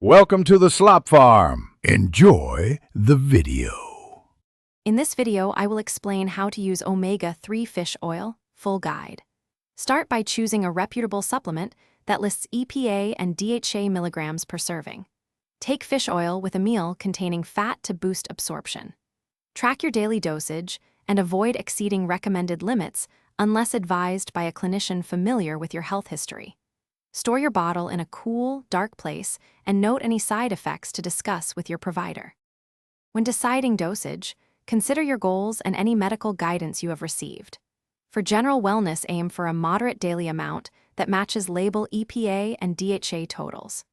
Welcome to the Slop Farm. Enjoy the video. In this video, I will explain how to use omega-3 fish oil, full guide. Start by choosing a reputable supplement that lists EPA and DHA milligrams per serving. Take fish oil with a meal containing fat to boost absorption. Track your daily dosage and avoid exceeding recommended limits unless advised by a clinician familiar with your health history. Store your bottle in a cool, dark place and note any side effects to discuss with your provider. When deciding dosage, consider your goals and any medical guidance you have received. For general wellness, aim for a moderate daily amount that matches label EPA and DHA totals.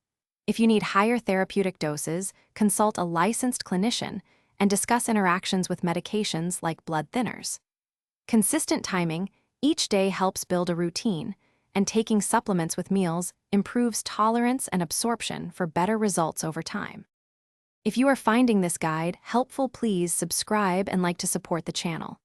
If you need higher therapeutic doses, consult a licensed clinician and discuss interactions with medications like blood thinners. Consistent timing each day helps build a routine, and taking supplements with meals improves tolerance and absorption for better results over time. If you are finding this guide helpful, please subscribe and like to support the channel.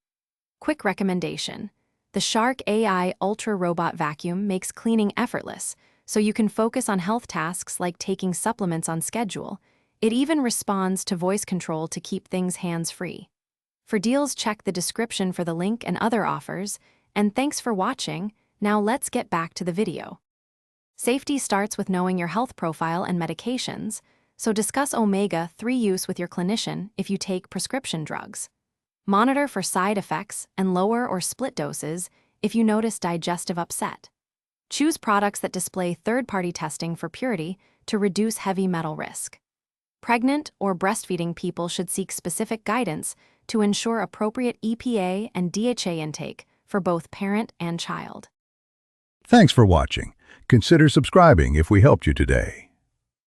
Quick recommendation: the Shark AI Ultra Robot Vacuum makes cleaning effortless, so you can focus on health tasks like taking supplements on schedule. It even responds to voice control to keep things hands-free. For deals, check the description for the link and other offers, and thanks for watching. Now let's get back to the video. Safety starts with knowing your health profile and medications, so discuss omega-3 use with your clinician if you take prescription drugs. Monitor for side effects and lower or split doses if you notice digestive upset. Choose products that display third-party testing for purity to reduce heavy metal risk. Pregnant or breastfeeding people should seek specific guidance to ensure appropriate EPA and DHA intake for both parent and child. Thanks for watching. Consider subscribing if we helped you today.